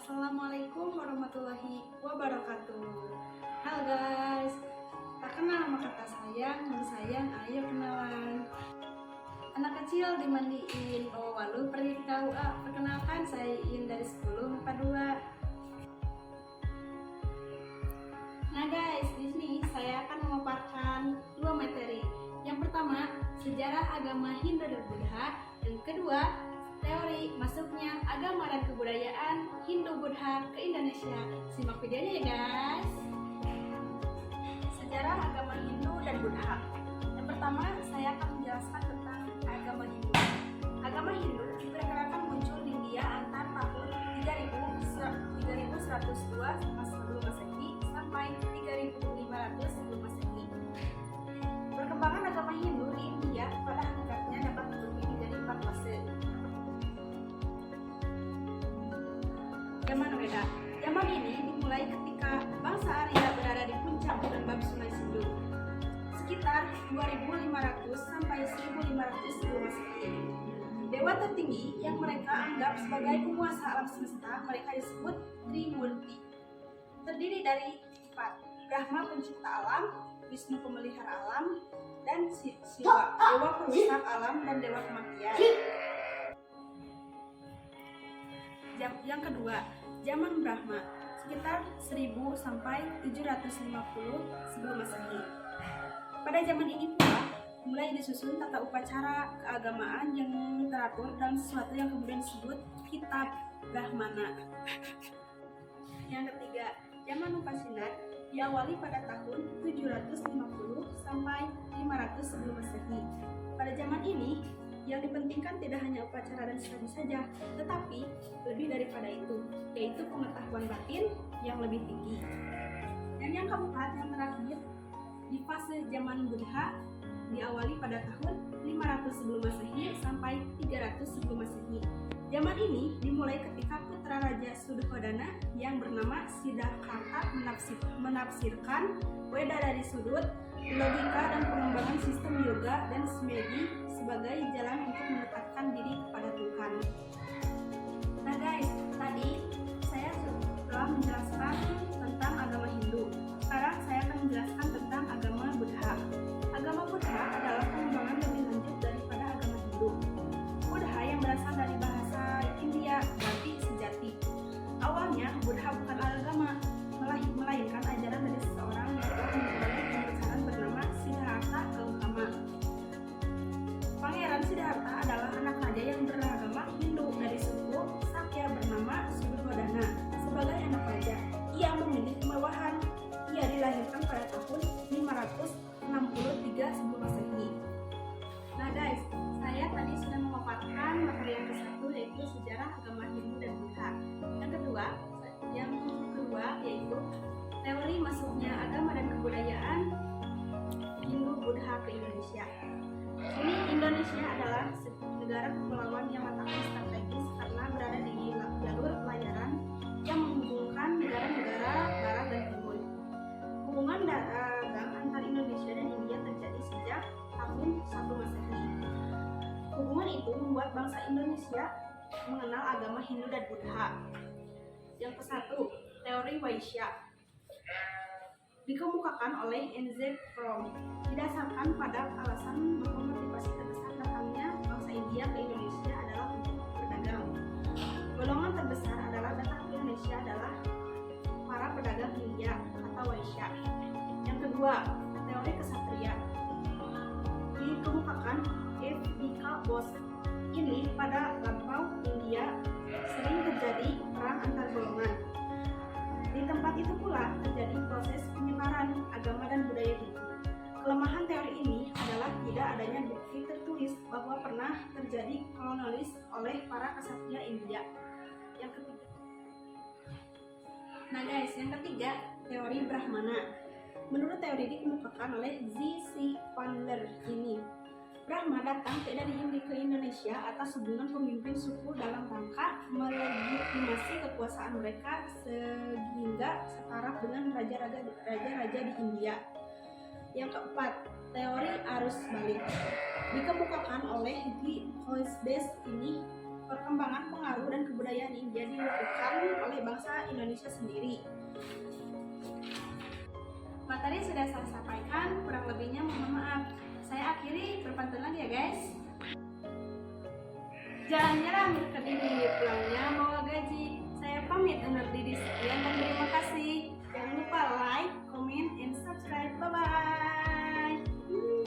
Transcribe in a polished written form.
Assalamualaikum warahmatullahi wabarakatuh. Halo guys, tak kenal maka tak sayang, sayang ayo kenalan. Anak kecil dimandiin, oh walu pergi ke KUA. Perkenalkan saya Iin dari 1042. Nah guys, di sini saya akan memaparkan dua materi. Yang pertama, sejarah agama Hindu dan Buddha. Yang kedua, teori masuknya agama dan kebudayaan Hindu-Buddha ke Indonesia. Simak videonya ya guys. Sejarah agama Hindu dan Buddha. Yang pertama, saya akan menjelaskan tentang agama Hindu. Agama Hindu diperkirakan muncul di India antara tahun 3102 sebelum Masehi sampai 3500 sebelum Masehi. Perkembangan agama Hindu di India pada hakikatnya dapat dibagi menjadi 4 fase. Zaman Weda. Zaman ini dimulai ketika bangsa Arya berada di puncak lembah Sungai Sindu, sekitar 2500 sampai 1500 sebelum Masehi. Dewa tertinggi yang mereka anggap sebagai penguasa alam semesta mereka disebut Trimurti. Terdiri dari 4: Brahma pencipta alam, Wisnu pemelihara alam, dan Siwa, dewa perusak alam dan dewa kematian. Yang kedua, zaman Brahma, sekitar 1000 sampai 750 sebelum Masehi. Pada zaman ini pula mulai disusun tata upacara keagamaan yang teratur dalam sesuatu yang kemudian disebut Kitab Brahmana. Yang ketiga, zaman Upashinat, diawali pada tahun 750 sampai 500 sebelum Masehi. Pada zaman ini, yang dipentingkan tidak hanya upacara dan tradisi saja, tetapi lebih daripada itu, yaitu pengetahuan batin yang lebih tinggi. Dan yang keempat, yang terakhir, di fase zaman Buddha, diawali pada tahun 500 sebelum Masehi sampai 300 sebelum Masehi. Zaman ini dimulai ketika putra Raja Suddhodana yang bernama Siddhartha menafsirkan Weda dari sudut logika dan pengembangan sistem yoga dan semedi sebagai jalan untuk mendekatkan diri kepada Tuhan. Nah guys, tadi saya telah menjelaskan tentang agama Hindu. Sekarang saya akan menjelaskan tentang agama Buddha. Agama Buddha adalah pengembangan lebih lanjut daripada agama Hindu. Buddha yang berasal dari bahasa India berarti sejati. Awalnya Buddha bukan agama, melainkan ajaran dari seseorang yang telah memperoleh kebesaran bernama Siddhartha Gautama. Pangeran Siddhartha adalah anak raja yang beragama Hindu dari suku Sakya bernama Suddhodana. Sebagai anak raja, ia memiliki kemewahan. Ia dilahirkan pada tahun 563 sebelum Masehi. Nah guys, saya tadi sudah memaparkan materi yang ke-1 yaitu sejarah agama Hindu dan Buddha. Yang kedua yaitu teori masuknya agama dan kebudayaan Hindu-Buddha ke Indonesia. Ini Indonesia adalah negara kepulauan yang letaknya strategis karena berada di jalur pelayaran yang menghubungkan negara-negara barat dan timur. Hubungan dagang antara Indonesia dan India terjadi sejak tahun 1 Masehi. Hubungan itu membuat bangsa Indonesia mengenal agama Hindu dan Buddha. Yang ke-1, teori Vaishya, dikemukakan oleh N.Z. Fromm, didasarkan pada alasan bahwa motivasi terbesar datangnya bangsa India ke Indonesia adalah untuk berdagang. Golongan terbesar adalah datang ke Indonesia adalah para pedagang India atau Vaishya. Yang kedua, teori Ksatria, dikemukakan F. D. K. Bose. Ini pada lampau India sering terjadi perang antar golongan. Di tempat itu pula terjadi proses penyebaran agama dan budaya Hindu. Kelemahan teori ini adalah tidak adanya bukti tertulis bahwa pernah terjadi kolonialis oleh para ksatria India. Yang ketiga. Nah guys, yang ketiga, teori Brahmana. Menurut teori dikemukakan oleh Z. C. Chandler ini, Brahma datang dari India ke Indonesia atas hubungan pemimpin suku dalam rangka melegitimasi kekuasaan mereka sehingga setara dengan raja-raja di India. Yang keempat, teori arus balik, dikemukakan oleh G. Hoisdes ini. perkembangan pengaruh dan kebudayaan India dilakukan oleh bangsa Indonesia sendiri. Materi sudah saya sampaikan, kurang lebihnya mohon maaf. Saya akhiri perpantulan ya guys. Jalannya berkediri, pulangnya bawa gaji. Saya pamit undur diri sekian dan terima kasih.